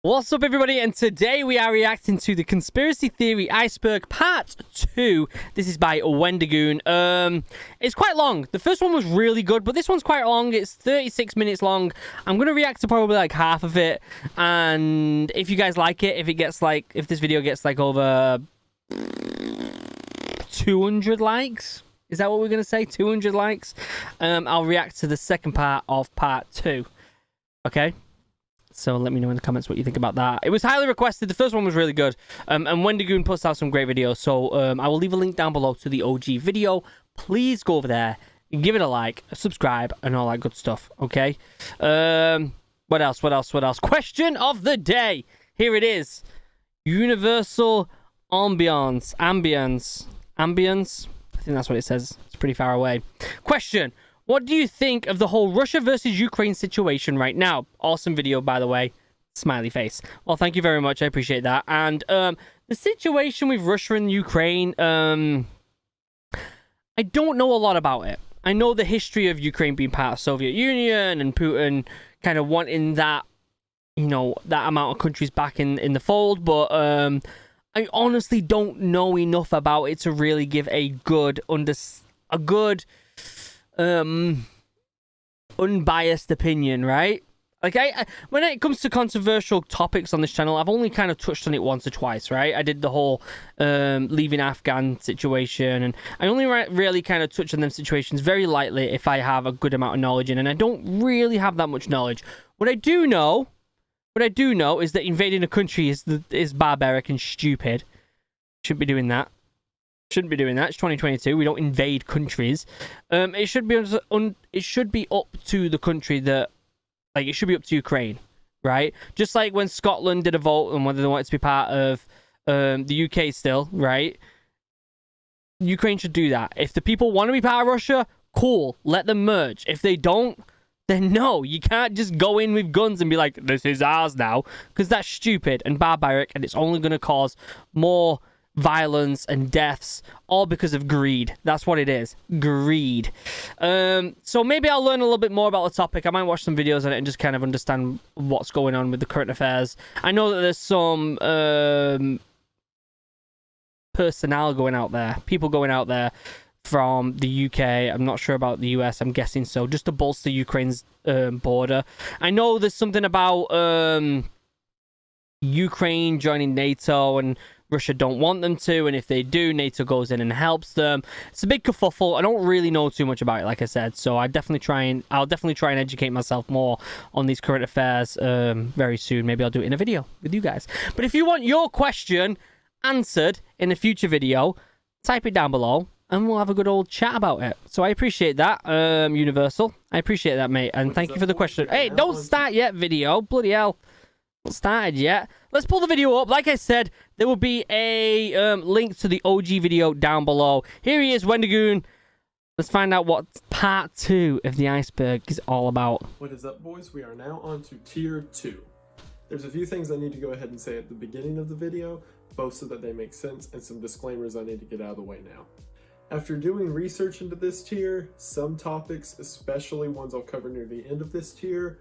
What's up, everybody? And today we are reacting to the Conspiracy Theory Iceberg Part 2. This is by Wendigoon. It's quite long. The first one was really good, but this one's quite long. It's 36 minutes long. I'm going to react to probably like half of it. And if you guys like it, if this video gets like over 200 likes, is that what we're going to say? 200 likes? I'll react to the second part of Part 2. Okay? So let me know in the comments what you think about that. It was highly requested. The first one was really good. And Wendigoon puts out some great videos. So I will leave a link down below to the OG video. Please go over there, give it a like, subscribe, and all that good stuff. Okay? What else? Question of the day. Here it is. Universal ambience. I think that's what it says. It's pretty far away. Question. What do you think of the whole Russia versus Ukraine situation right now? Awesome video, by the way. Smiley face. Well, thank you very much. I appreciate that. And the situation with Russia and Ukraine, I don't know a lot about it. I know the history of Ukraine being part of Soviet Union and Putin kind of wanting that, you know, that amount of countries back in the fold. But I honestly don't know enough about it to really give a good unbiased opinion, right? Like when it comes to controversial topics on this channel, I've only kind of touched on it once or twice, right? I did the whole leaving Afghan situation, and I only really kind of touch on them situations very lightly if I have a good amount of knowledge in, and I don't really have that much knowledge. What I do know is that invading a country is barbaric and stupid. Shouldn't be doing that. It's 2022. We don't invade countries. It should be up to the country that, like, it should be up to Ukraine, right? Just like when Scotland did a vote on whether they wanted to be part of the UK still, right? Ukraine should do that. If the people want to be part of Russia, cool, let them merge. If they don't, then no, you can't just go in with guns and be like, this is ours now, because that's stupid and barbaric, and it's only going to cause more violence and deaths, all because of greed. That's what it is. Greed. So maybe I'll learn a little bit more about the topic. I might watch some videos on it and just kind of understand what's going on with the current affairs. I know that there's some personnel going out there, people going out there from the UK. I'm not sure about the US. I'm guessing so, just to bolster Ukraine's border. I know there's something about Ukraine joining NATO, and Russia don't want them to, and if they do, NATO goes in and helps them. It's a big kerfuffle. I don't really know too much about it, like I said, so I'll definitely try and educate myself more on these current affairs very soon. Maybe I'll do it in a video with you guys. But if you want your question answered in a future video, type it down below and we'll have a good old chat about it. So I appreciate that, Universal. I appreciate that, mate, and thank you for the question. Hey, don't start yet, video. Bloody hell. Not started yet. Let's pull the video up. Like I said, there will be a link to the OG video down below. Here he is, Wendigoon. Let's find out what part 2 of the iceberg is all about. What is up, boys? We are now on to tier 2. There's a few things I need to go ahead and say at the beginning of the video, both so that they make sense, and some disclaimers I need to get out of the way now. After doing research into this tier, some topics, especially ones I'll cover near the end of this tier,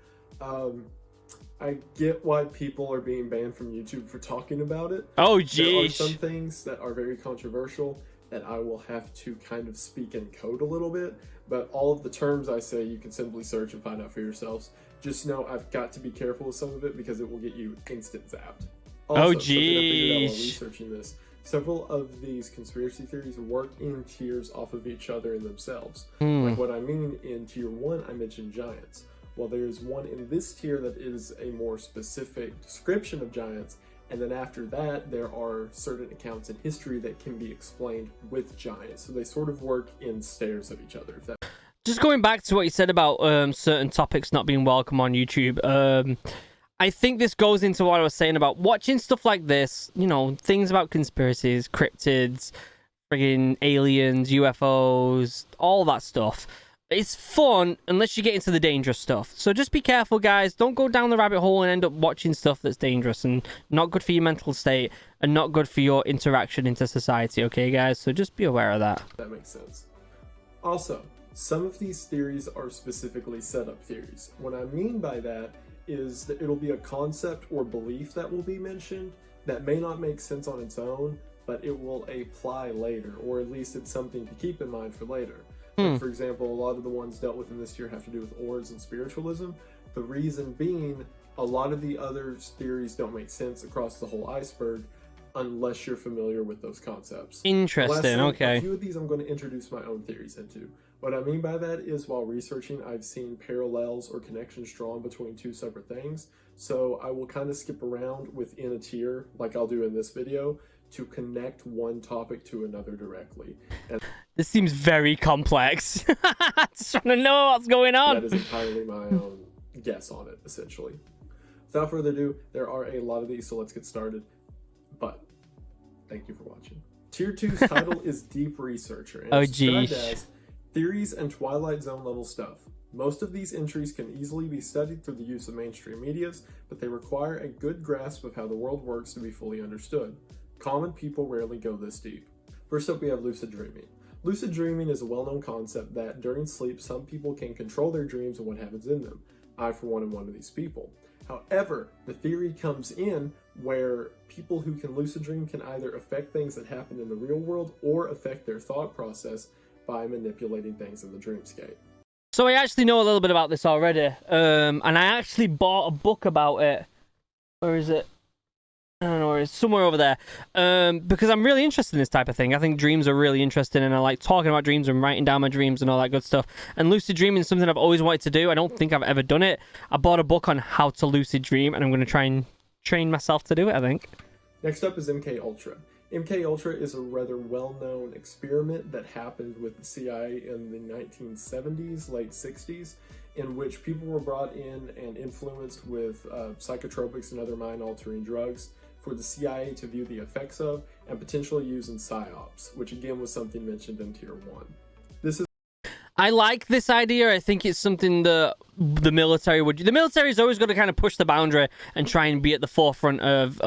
I get why people are being banned from YouTube for talking about it. Oh, geez. There are some things that are very controversial that I will have to kind of speak in code a little bit, but all of the terms I say you can simply search and find out for yourselves. Just know I've got to be careful with some of it because it will get you instant zapped. Also, oh, geez. Something I figured out while researching this, several of these conspiracy theories work in tiers off of each other in themselves. Like what I mean, in tier 1, I mentioned giants. Well, there is one in this tier that is a more specific description of giants, and then after that, there are certain accounts in history that can be explained with giants. So they sort of work in stairs of each other. Just going back to what you said about certain topics not being welcome on YouTube, I think this goes into what I was saying about watching stuff like this, you know, things about conspiracies, cryptids, friggin' aliens, UFOs, all that stuff. It's fun unless you get into the dangerous stuff. So just be careful, guys. Don't go down the rabbit hole and end up watching stuff that's dangerous and not good for your mental state and not good for your interaction into society, okay, guys? So just be aware of that. That makes sense. Also, some of these theories are specifically setup theories. What I mean by that is that it'll be a concept or belief that will be mentioned that may not make sense on its own, but it will apply later, or at least it's something to keep in mind for later. Like, for example, a lot of the ones dealt with in this year have to do with auras and spiritualism. The reason being, a lot of the other theories don't make sense across the whole iceberg unless you're familiar with those concepts. Interesting, okay. A few of these I'm going to introduce my own theories into. What I mean by that is, while researching, I've seen parallels or connections drawn between two separate things, so I will kind of skip around within a tier, like I'll do in this video, to connect one topic to another directly. And this seems very complex. I just want to know what's going on. that is entirely my own guess on it, essentially. Without further ado, there are a lot of these, so let's get started. But thank you for watching. Tier 2's title is Deep Researcher, and it's described as theories and Twilight Zone level stuff. Most of these entries can easily be studied through the use of mainstream medias, but they require a good grasp of how the world works to be fully understood. Common people rarely go this deep. First up, we have lucid dreaming. Lucid dreaming is a well-known concept that during sleep, some people can control their dreams and what happens in them. I, for one, am one of these people. However, the theory comes in where people who can lucid dream can either affect things that happen in the real world or affect their thought process by manipulating things in the dreamscape. So I actually know a little bit about this already, and I actually bought a book about it. Where is it? I don't know, it's somewhere over there, because I'm really interested in this type of thing. I think dreams are really interesting, and I like talking about dreams and writing down my dreams and all that good stuff. And lucid dreaming is something I've always wanted to do. I don't think I've ever done it. I bought a book on how to lucid dream, and I'm going to try and train myself to do it, I think. Next up is MK Ultra. MK Ultra is a rather well-known experiment that happened with the CIA in the 1970s, late 60s, in which people were brought in and influenced with psychotropics and other mind-altering drugs for the CIA to view the effects of and potentially use in PSYOPs, which again was something mentioned in Tier 1. I like this idea. I think it's something that the military would do. The military is always going to kind of push the boundary and try and be at the forefront of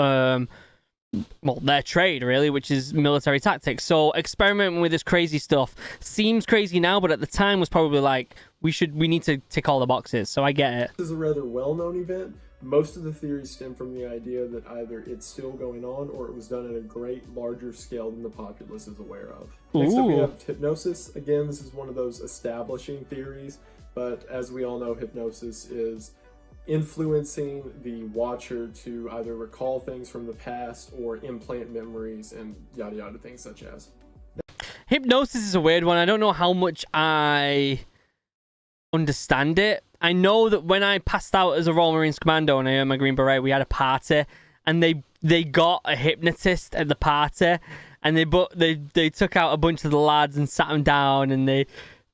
well, their trade, really, which is military tactics. So experimenting with this crazy stuff seems crazy now, but at the time was probably like, we need to tick all the boxes. So I get it. This is a rather well-known event. Most of the theories stem from the idea that either it's still going on or it was done at a great larger scale than the populace is aware of. Next up, we have hypnosis. Again, this is one of those establishing theories, but as we all know, hypnosis is influencing the watcher to either recall things from the past or implant memories and yada yada things such as. Hypnosis is a weird one. I don't know how much I understand it. I know that when I passed out as a Royal Marines Commando and I earned my Green Beret, we had a party, and they got a hypnotist at the party, and they took out a bunch of the lads and sat them down, and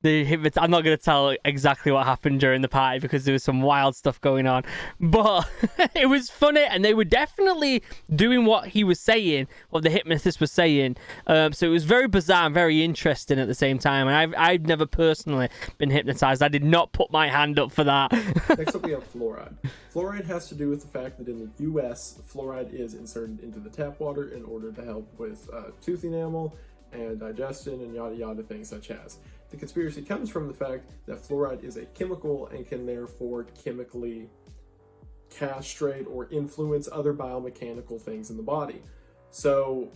I'm not going to tell exactly what happened during the party because there was some wild stuff going on, but it was funny, and they were definitely doing what he was saying, what the hypnotist was saying. So it was very bizarre and very interesting at the same time, and I've never personally been hypnotized. I did not put my hand up for that. Next up, we have fluoride. Fluoride has to do with the fact that in the US, fluoride is inserted into the tap water in order to help with tooth enamel and digestion and yada yada things such as. The conspiracy comes from the fact that fluoride is a chemical and can therefore chemically castrate or influence other biomechanical things in the body. So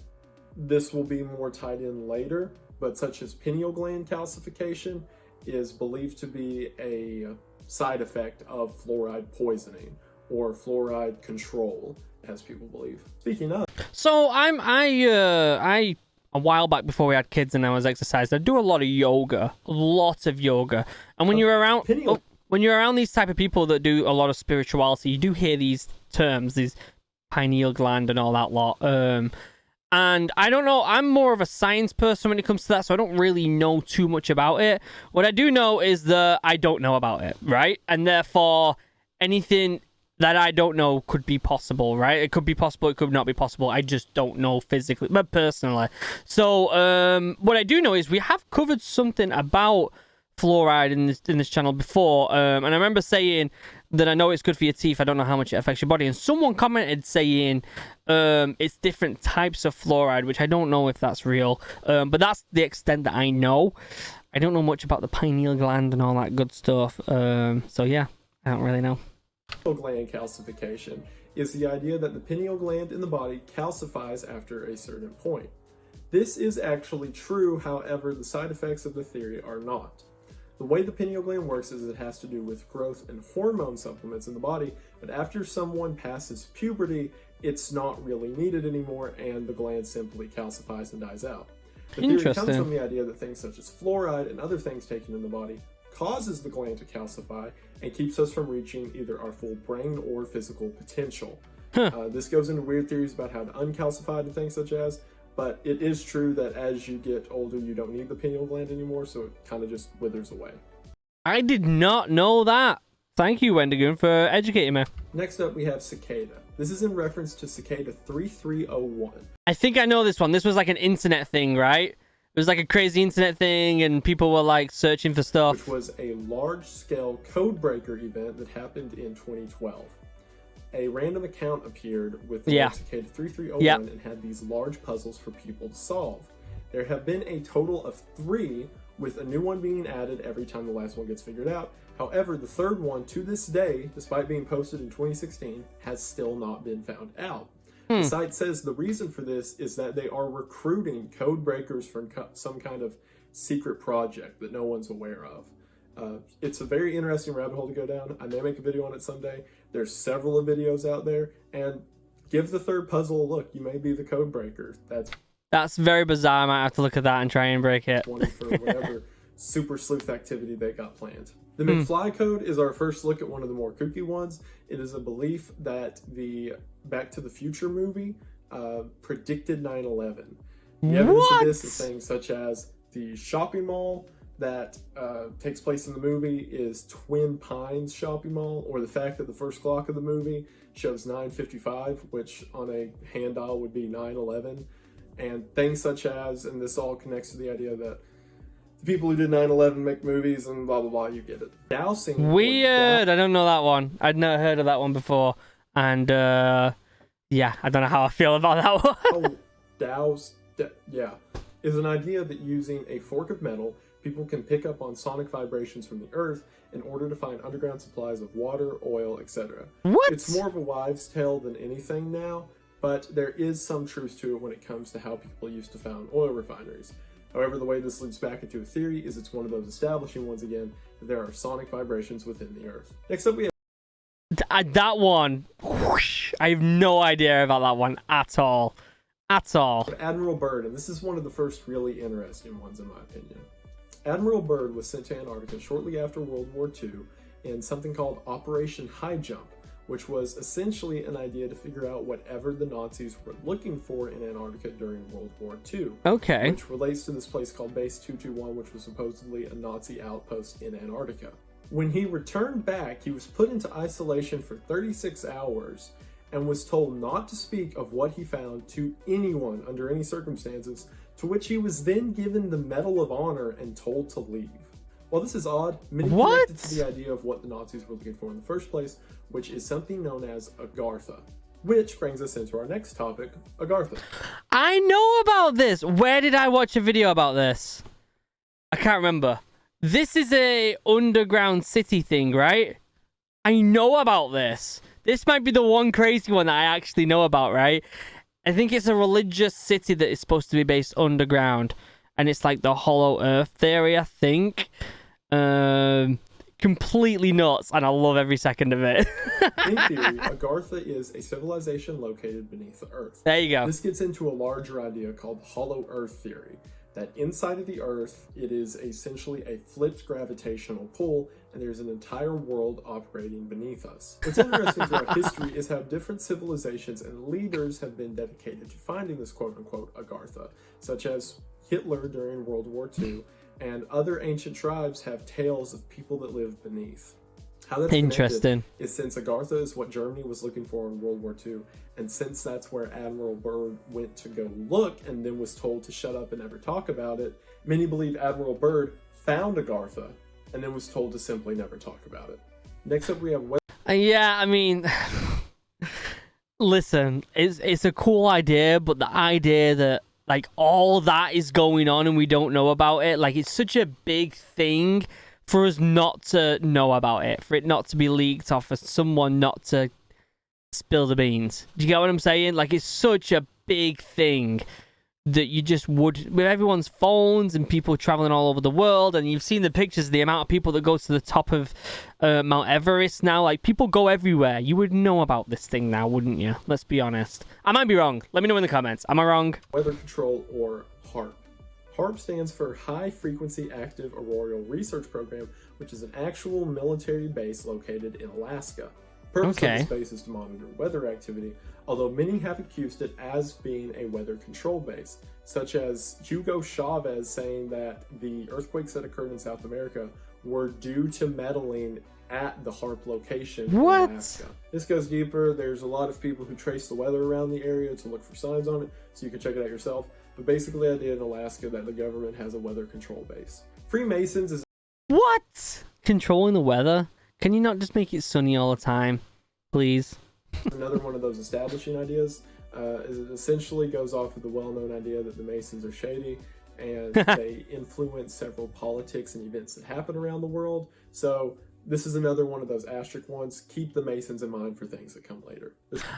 this will be more tied in later, but such as pineal gland calcification is believed to be a side effect of fluoride poisoning or fluoride control, as people believe. Speaking of, so I a while back before we had kids and I was exercising, I do a lot of yoga, and when you're around these type of people that do a lot of spirituality, you do hear these terms, these pineal gland and all that lot. And I don't know, I'm more of a science person when it comes to that, so I don't really know too much about it. What I do know is that I don't know about it, right? And therefore, anything that I don't know could be possible, right? It could be possible, it could not be possible. I just don't know physically, but personally. So, what I do know is we have covered something about fluoride in this channel before, and I remember saying that I know it's good for your teeth. I don't know how much it affects your body. And someone commented saying it's different types of fluoride, which I don't know if that's real, but that's the extent that I know. I don't know much about the pineal gland and all that good stuff. So yeah, I don't really know. gland calcification is the idea that the pineal gland in the body calcifies after a certain point. This is actually true, however, the side effects of the theory are not. The way the pineal gland works is it has to do with growth and hormone supplements in the body, but after someone passes puberty, it's not really needed anymore, and the gland simply calcifies and dies out. The theory comes from the idea that things such as fluoride and other things taken in the body causes the gland to calcify and keeps us from reaching either our full brain or physical potential. This goes into weird theories about how to uncalcify and things such as, but it is true that as you get older, you don't need the pineal gland anymore, so it kind of just withers away. I did not know that. Thank you, Wendigoon, for educating me. Next up, we have Cicada. This is in reference to Cicada 3301. I think I know this one. This was like an internet thing, right? It was like a crazy internet thing, and people were like searching for stuff. Which was a large-scale codebreaker event that happened in 2012. A random account appeared with the Cicada 3301 and had these large puzzles for people to solve. There have been a total of 3, with a new one being added every time the last one gets figured out. However, the third one, to this day, despite being posted in 2016, has still not been found out. The site says the reason for this is that they are recruiting code breakers from some kind of secret project that no one's aware of. It's a very interesting rabbit hole to go down. I may make a video on it someday. There's several videos out there, and give the third puzzle a look. You may be the code breaker. That's very bizarre. I might have to look at that and try and break it. For whatever super sleuth activity they got planned. The McFly Code is our first look at one of the more kooky ones. It is a belief that the Back to the Future movie predicted 9/11. The evidence of this is things such as the shopping mall that takes place in the movie is Twin Pines Shopping Mall, or the fact that the first clock of the movie shows 9:55, which on a hand dial would be 9/11, and things such as, and this all connects to the idea that the people who did 9/11 make movies and blah blah blah, you get it. Dowsing. Weird. I don't know that one. I'd never heard of that one before, and yeah, I don't know how I feel about that one. Is an idea that using a fork of metal, people can pick up on sonic vibrations from the earth in order to find underground supplies of water, oil, etc. What? It's more of a wives' tale than anything now, but there is some truth to it when it comes to how people used to found oil refineries. However, the way this leads back into a theory is it's one of those establishing ones again that there are sonic vibrations within the earth. Next up, we have that one. Whoosh, I have no idea about that one at all. At all. Admiral Byrd, and this is one of the first really interesting ones in my opinion. Admiral Byrd was sent to Antarctica shortly after World War II in something called Operation High Jump, which was essentially an idea to figure out whatever the Nazis were looking for in Antarctica during World War II. Okay. Which relates to this place called Base 221, which was supposedly a Nazi outpost in Antarctica. When he returned back, he was put into isolation for 36 hours and was told not to speak of what he found to anyone under any circumstances, to which he was then given the Medal of Honor and told to leave. While this is odd, many connected to the idea of what the Nazis were looking for in the first place, which is something known as Agartha. Which brings us into our next topic, Agartha. I know about this. Where did I watch a video about this? I can't remember. This is a underground city thing, right? I know about this. This might be the one crazy one that I actually know about, right? I think it's a religious city that is supposed to be based underground. And it's like the hollow earth theory, I think. Completely nuts, and I love every second of it. In theory, Agartha is a civilization located beneath the earth. There you go. This gets into a larger idea called hollow earth theory. That inside of the earth, it is essentially a flipped gravitational pull, and there's an entire world operating beneath us. What's interesting throughout history is how different civilizations and leaders have been dedicated to finding this quote-unquote Agartha, such as Hitler during World War II, and other ancient tribes have tales of people that live beneath. How that's interesting is since Agartha is what Germany was looking for in World War II, and since that's where Admiral Byrd went to go look and then was told to shut up and never talk about it, many believe Admiral Byrd found Agartha and then was told to simply never talk about it. Next up, we have yeah, I mean, listen, it's a cool idea, but the idea that like all that is going on and we don't know about it, like it's such a big thing for us not to know about it, for it not to be leaked off, for someone not to spill the beans. Do you get what I'm saying? Like, it's such a big thing that you just would, with everyone's phones and people traveling all over the world, and you've seen the pictures, the amount of people that go to the top of Mount Everest now, like, people go everywhere. You would know about this thing now, wouldn't you? Let's be honest. I might be wrong. Let me know in the comments. Am I wrong? Weather Control, or HAARP. HAARP stands for High Frequency Active Auroral Research Program, which is an actual military base located in Alaska. Purpose of this base is to monitor weather activity, although many have accused it as being a weather control base, such as Hugo Chavez saying that the earthquakes that occurred in South America were due to meddling at the HAARP location in Alaska. This goes deeper. There's a lot of people who trace the weather around the area to look for signs on it, so you can check it out yourself. But basically, the idea in Alaska that the government has a weather control base. Freemasons is... What? Controlling the weather? Can you not just make it sunny all the time, please? Another one of those establishing ideas. Is it essentially goes off of the well-known idea that the Masons are shady and they influence several politics and events that happen around the world. So this is another one of those asterisk ones. Keep the Masons in mind for things that come later.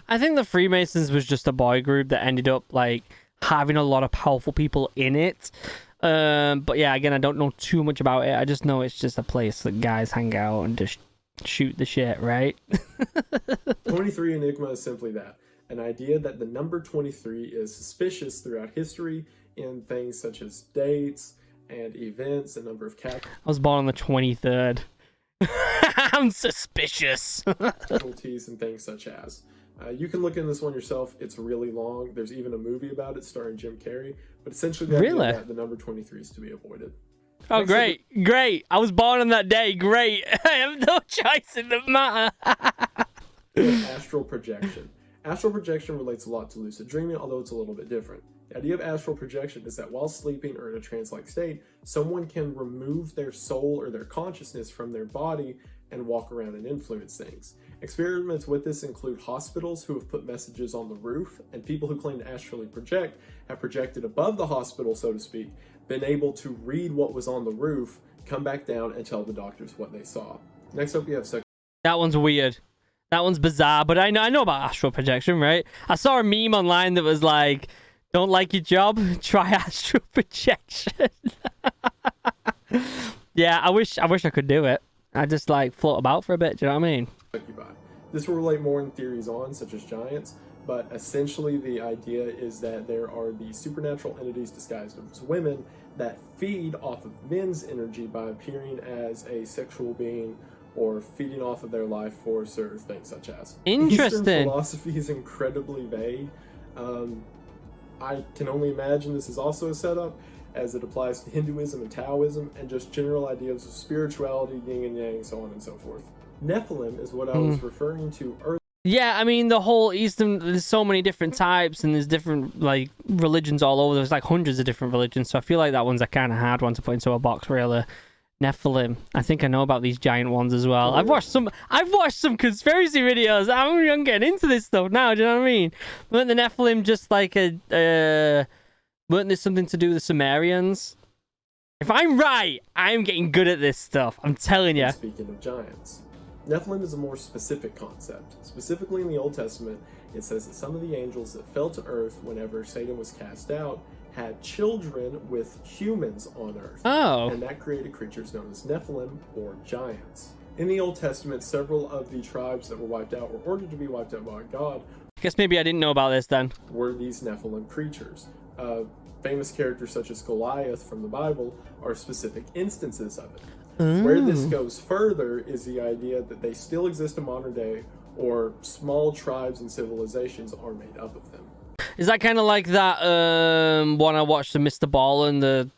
I think the Freemasons was just a boy group that ended up like having a lot of powerful people in it. But yeah, again, I don't know too much about it. I just know it's just a place that guys hang out and just shoot the shit, right? 23 Enigma is simply that. An idea that the number 23 is suspicious throughout history in things such as dates and events, a number of I was born on the 23rd. I'm suspicious. casualties and things such as. You can look into this one yourself. It's really long. There's even a movie about it starring Jim Carrey. But essentially, the idea that the number 23 is to be avoided. Oh, great. Great. I was born on that day. Great. I have no choice in the matter. Astral projection. Astral projection relates a lot to lucid dreaming, although it's a little bit different. The idea of astral projection is that while sleeping or in a trance-like state, someone can remove their soul or their consciousness from their body and walk around and influence things. Experiments with this include hospitals who have put messages on the roof, and people who claim to astrally project have projected above the hospital, so to speak, been able to read what was on the roof, come back down, and tell the doctors what they saw. Next up, we have That one's weird. That one's bizarre, but I know about astral projection, right? I saw a meme online that was like, don't like your job? Try astral projection. Yeah, I wish I could do it. I just like float about for a bit, do you know what I mean? Succubi. This will relate more in theories on, such as giants, but essentially the idea is that there are these supernatural entities disguised as women that feed off of men's energy by appearing as a sexual being or feeding off of their life force or things such as. Interesting. Eastern philosophy is incredibly vague. I can only imagine this is also a setup as it applies to Hinduism and Taoism and just general ideas of spirituality, yin and yang, so on and so forth. Nephilim is what I was referring to earlier. Yeah, I mean, the whole Eastern, there's so many different types and there's different, like, religions all over. There's, like, hundreds of different religions, so I feel like that one's a kind of hard one to put into a box, really. Nephilim. I think I know about these giant ones as well. I've watched some conspiracy videos. I'm getting into this stuff now, do you know what I mean? Weren't the Nephilim just like weren't there something to do with the Sumerians? If I'm right, I'm getting good at this stuff. I'm telling you. Speaking of giants, Nephilim is a more specific concept. Specifically in the Old Testament, it says that some of the angels that fell to earth whenever Satan was cast out had children with humans on earth. Oh. And that created creatures known as Nephilim, or giants. In the Old Testament, several of the tribes that were wiped out were ordered to be wiped out by God. I guess maybe I didn't know about this then. Were these Nephilim creatures. Famous characters such as Goliath from the Bible are specific instances of it. Ooh. Where this goes further is the idea that they still exist in modern day, or small tribes and civilizations are made up of them. Is that kind of like that one I watched of Mr. Ball and the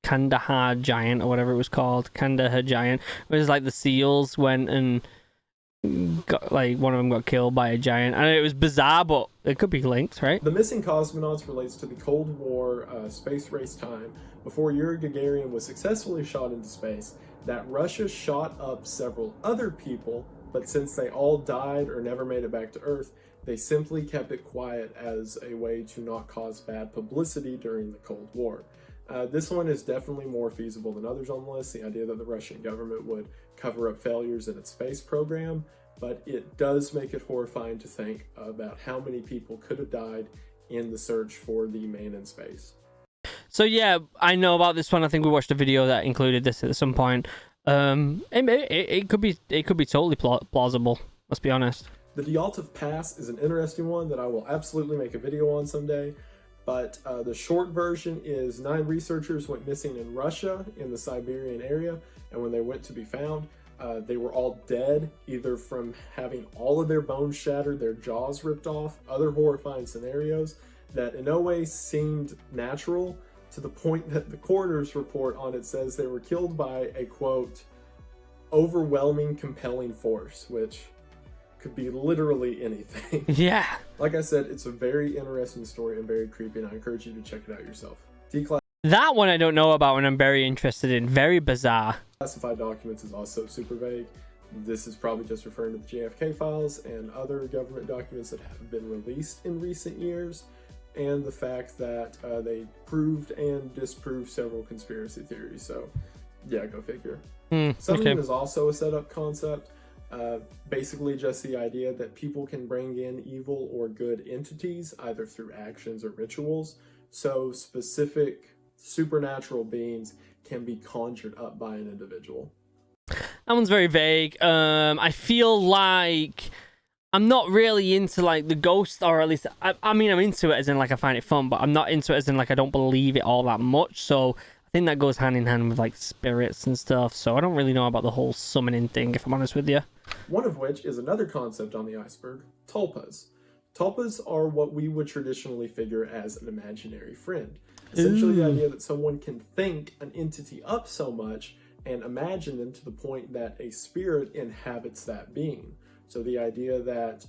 Kandahar Giant or whatever it was called? Kandahar Giant. It was like the seals went and got, like, one of them got killed by a giant. I know it was bizarre, but it could be linked, right? The Missing Cosmonauts relates to the Cold War space race time before Yuri Gagarin was successfully shot into space, that Russia shot up several other people, but since they all died or never made it back to Earth, they simply kept it quiet as a way to not cause bad publicity during the Cold War. This one is definitely more feasible than others on the list, the idea that the Russian government would cover up failures in its space program, but it does make it horrifying to think about how many people could have died in the search for the man in space. So yeah, I know about this one. I think we watched a video that included this at some point. It could be totally plausible. Let's be honest. The Daltov Pass is an interesting one that I will absolutely make a video on someday. But the short version is 9 researchers went missing in Russia in the Siberian area, and when they went to be found, they were all dead, either from having all of their bones shattered, their jaws ripped off, other horrifying scenarios that in no way seemed natural, to the point that the coroner's report on it says they were killed by a, quote, overwhelming compelling force, which could be literally anything. Yeah. Like I said, it's a very interesting story and very creepy, and I encourage you to check it out yourself. That one I don't know about, and I'm very interested in. Very bizarre. Declassified Documents is also super vague. This is probably just referring to the JFK files and other government documents that have been released in recent years, and the fact that they proved and disproved several conspiracy theories. So, yeah, go figure. Something is also a setup concept. Basically just the idea that people can bring in evil or good entities either through actions or rituals, so specific supernatural beings can be conjured up by an individual. That one's very vague. I feel like I'm not really into like the ghost, or at least I mean I'm into it as in like I find it fun, but I'm not into it as in like I don't believe it all that much. So I think that goes hand in hand with like spirits and stuff. So I don't really know about the whole summoning thing, if I'm honest with you. One of which is another concept on the iceberg, tulpas. Tulpas are what we would traditionally figure as an imaginary friend. Essentially the idea that someone can think an entity up so much and imagine them to the point that a spirit inhabits that being. So the idea that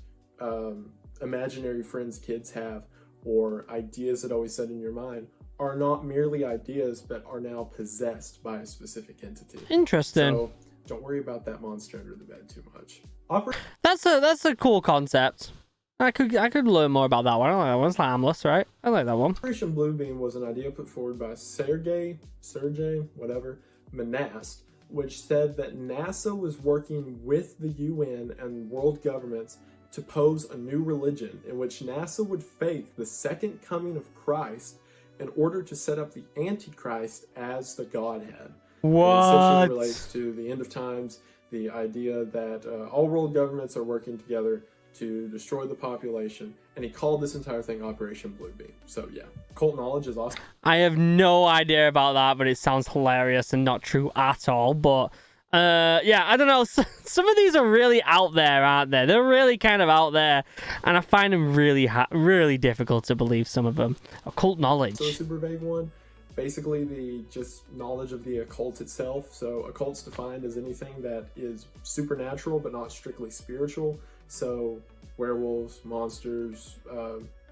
imaginary friends kids have, or ideas that always set in your mind, are not merely ideas but are now possessed by a specific entity. Interesting. So don't worry about that monster under the bed too much. That's a cool concept. I could learn more about that one. I like that one. It's harmless, right? I like that one. Operation Bluebeam was an idea put forward by Sergey, whatever, Manast, which said that NASA was working with the UN and world governments to pose a new religion in which NASA would fake the second coming of Christ in order to set up the Antichrist as the Godhead. What? It essentially relates to the end of times, the idea that all world governments are working together to destroy the population, and he called this entire thing Operation Bluebeam. So yeah, Occult Knowledge is awesome. I have no idea about that, but it sounds hilarious and not true at all. But yeah, I don't know. Some of these are really out there, aren't they? They're really kind of out there, and I find them really difficult to believe, some of them. Occult Knowledge. So a super vague one. Basically the just knowledge of the occult itself. So occult's defined as anything that is supernatural but not strictly spiritual. So werewolves, monsters,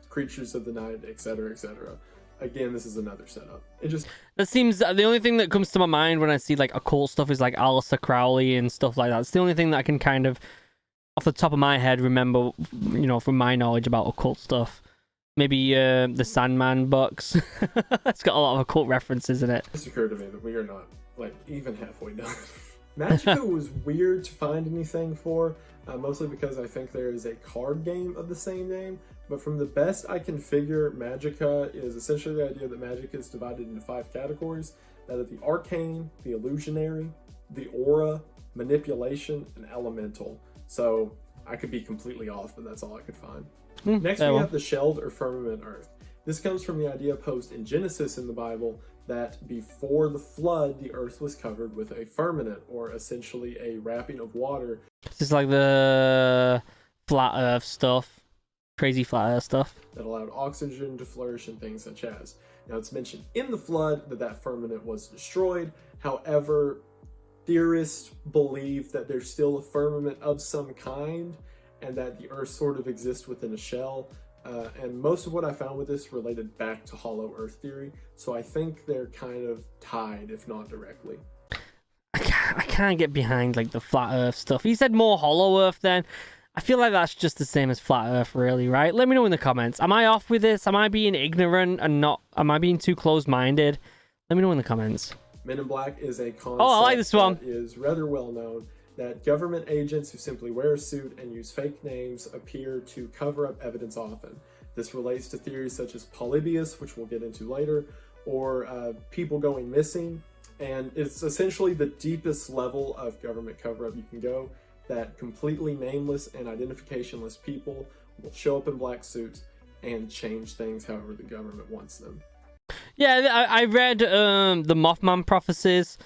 creatures of the night, etc., etc. Again, this is another setup. That seems the only thing that comes to my mind when I see like occult stuff is like Aleister Crowley and stuff like that. It's the only thing that I can kind of, off the top of my head, remember, you know, from my knowledge about occult stuff. Maybe the Sandman books. It's got a lot of occult references in it. It's occurred to me that we are not like even halfway done. Magicka was weird to find anything for, mostly because I think there is a card game of the same name. But from the best I can figure, Magicka is essentially the idea that magic is divided into 5 categories. That is the arcane, the illusionary, the aura, manipulation, and elemental. So I could be completely off, but that's all I could find. Next, we have the shelled or firmament earth. This comes from the idea posed in Genesis in the Bible that before the flood, the earth was covered with a firmament, or essentially a wrapping of water. This is like the flat earth stuff, crazy flat earth stuff. That allowed oxygen to flourish and things such as. Now, it's mentioned in the flood that firmament was destroyed. However, theorists believe that there's still a firmament of some kind, and that the earth sort of exists within a shell. And most of what I found with this related back to hollow earth theory. So I think they're kind of tied, if not directly. I can't get behind like the flat earth stuff. He said more hollow earth then. I feel like that's just the same as flat earth, really, right? Let me know in the comments. Am I off with this? Am I being ignorant and not... Am I being too closed-minded? Let me know in the comments. Men in Black is a concept I like this one. that is rather well known, that government agents who simply wear a suit and use fake names appear to cover up evidence often. This relates to theories such as Polybius, which we'll get into later, or people going missing. And it's essentially the deepest level of government cover-up you can go, that completely nameless and identificationless people will show up in black suits and change things however the government wants them. Yeah, I read the Mothman prophecies,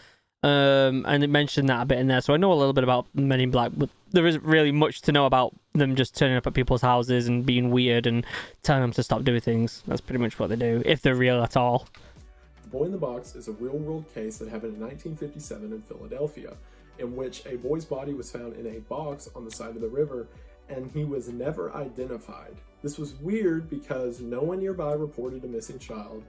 and it mentioned that a bit in there, so I know a little bit about Men in Black, but there isn't really much to know about them just turning up at people's houses and being weird and telling them to stop doing things. That's pretty much what they do, if they're real at all. The Boy in the Box is a real-world case that happened in 1957 in Philadelphia, in which a boy's body was found in a box on the side of the river, and he was never identified. This was weird because no one nearby reported a missing child.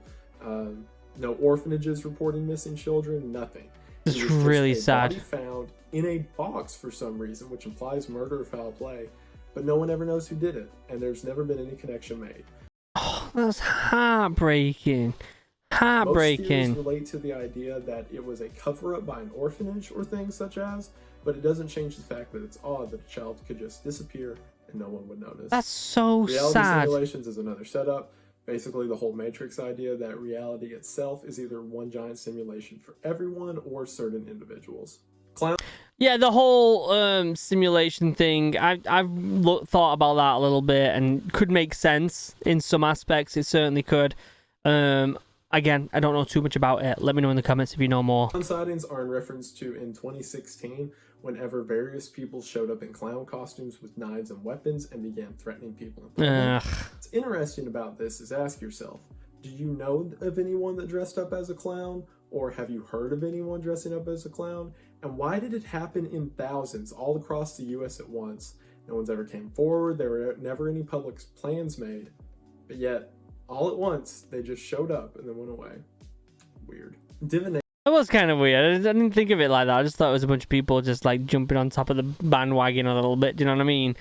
No orphanages reporting missing children, nothing. It's really sad. Body found in a box for some reason, which implies murder or foul play, but no one ever knows who did it, and there's never been any connection made. Oh, that's heartbreaking. Heartbreaking. Most theories relate to the idea that it was a cover-up by an orphanage or things such as, but it doesn't change the fact that it's odd that a child could just disappear and no one would notice. That's so Reality sad. simulations is another setup. Basically, the whole Matrix idea that reality itself is either one giant simulation for everyone or certain individuals. Yeah, the whole simulation thing, I've thought about that a little bit, and could make sense in some aspects. It certainly could. Again, I don't know too much about it. Let me know in the comments if you know more. Clown sightings are in reference to in 2016, whenever various people showed up in clown costumes with knives and weapons and began threatening people in public. What's interesting about this is ask yourself, do you know of anyone that dressed up as a clown? Or have you heard of anyone dressing up as a clown? And why did it happen in thousands all across the US at once? No one's ever came forward, there were never any public plans made, but yet all at once they just showed up and then went away. Weird. Divination. It was kind of weird. I didn't think of it like that. I just thought it was a bunch of people just like jumping on top of the bandwagon a little bit. Do you know what I mean?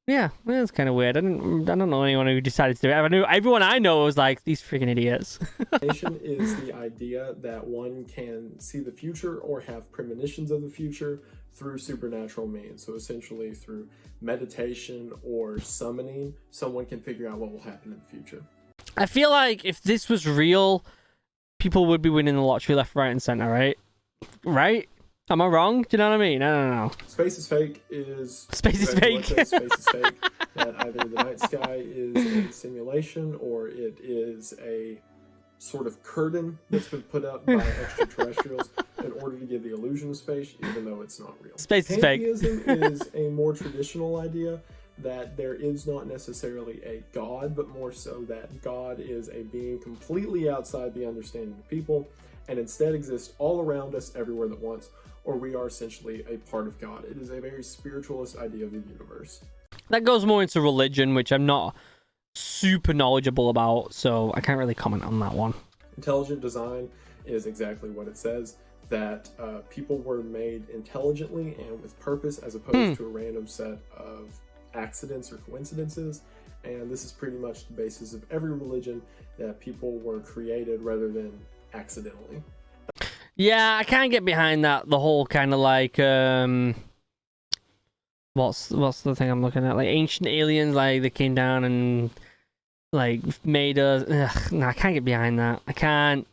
Yeah, it was kind of weird. I don't know anyone who decided to do it. I knew everyone I know was like, these freaking idiots. Divination is the idea that one can see the future or have premonitions of the future through supernatural means. So essentially through meditation or summoning, someone can figure out what will happen in the future. I feel like if this was real, people would be winning the lottery left, right, and center, right? Right? Am I wrong? Do you know what I mean? I don't know. Space is fake is... Space is fake. Space is fake. That either the night sky is a simulation or it is a sort of curtain that's been put up by extraterrestrials in order to give the illusion of space, even though it's not real. Space is fake. Pantheism is a more traditional idea that there is not necessarily a God, but more so that God is a being completely outside the understanding of people and instead exists all around us everywhere at once, or we are essentially a part of God. It is a very spiritualist idea of the universe. That goes more into religion, which I'm not super knowledgeable about, so I can't really comment on that one. Intelligent design is exactly what it says, that people were made intelligently and with purpose as opposed to a random set of accidents or coincidences, and this is pretty much the basis of every religion, that people were created rather than accidentally. Yeah, I can't get behind that. The whole kind of like what's the thing I'm looking at? Like ancient aliens, like they came down and like made us. No, I can't get behind that. I can't.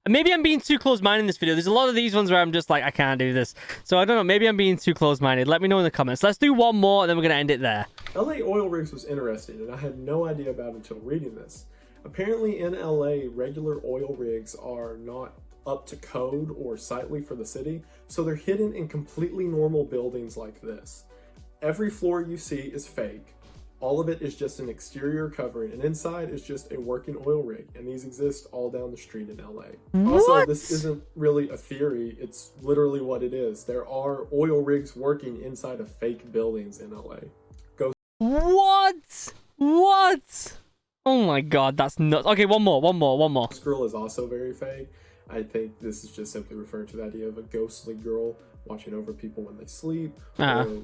Maybe I'm being too close-minded in this video. There's a lot of these ones where I'm just like, I can't do this. So I don't know. Maybe I'm being too close-minded. Let me know in the comments. Let's do one more, and then we're going to end it there. LA oil rigs was interesting, and I had no idea about it until reading this. Apparently in LA, regular oil rigs are not up to code or sightly for the city, so they're hidden in completely normal buildings like this. Every floor you see is fake. All of it is just an exterior covering, and inside is just a working oil rig, and these exist all down the street in LA. What? Also, this isn't really a theory, it's literally what it is. There are oil rigs working inside of fake buildings in LA. What? What? Oh my god, that's nuts. Okay, one more. This girl is also very fake. I think this is just simply referring to the idea of a ghostly girl watching over people when they sleep, or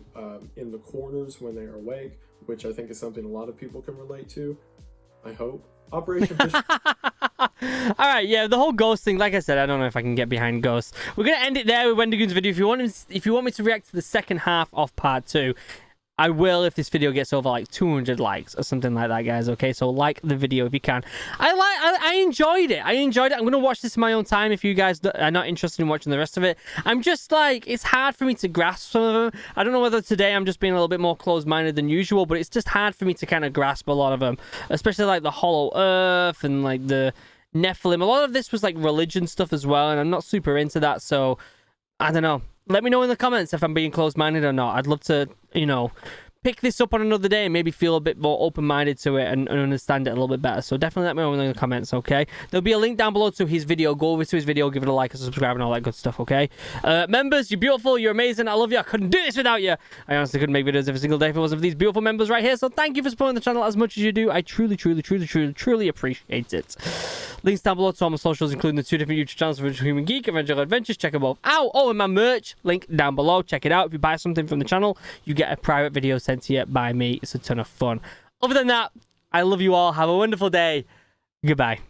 in the corners when they are awake, which I think is something a lot of people can relate to. I hope. Operation Fish. All right, yeah, the whole ghost thing. Like I said, I don't know if I can get behind ghosts. We're gonna end it there with Wendigoon's video. If you want me to react to the second half of part 2, I will if this video gets over like 200 likes or something like that, guys. Okay, so like the video if you can. I enjoyed it. I'm gonna watch this in my own time. If you guys are not interested in watching the rest of it, I'm just like, it's hard for me to grasp some of them. I don't know whether today I'm just being a little bit more closed-minded than usual, but it's just hard for me to kind of grasp a lot of them, especially like the Hollow Earth and like the Nephilim. A lot of this was like religion stuff as well, and I'm not super into that, so I don't know. Let me know in the comments if I'm being closed-minded or not. I'd love to, you know, pick this up on another day and maybe feel a bit more open-minded to it and understand it a little bit better. So definitely let me know in the comments, okay? There'll be a link down below to his video. Go over to his video, give it a like and subscribe and all that good stuff, okay? Members, you're beautiful, you're amazing, I love you, I couldn't do this without you. I honestly couldn't make videos every single day if it wasn't for these beautiful members right here, so thank you for supporting the channel as much as you do. I truly appreciate it. Links down below to all my socials, including the 2 different YouTube channels for OriginalHuman Geek and OriginalAdventures. Check them both out. Oh, and my merch, link down below. Check it out. If you buy something from the channel, you get a private video sent to you by me. It's a ton of fun. Other than that, I love you all. Have a wonderful day. Goodbye.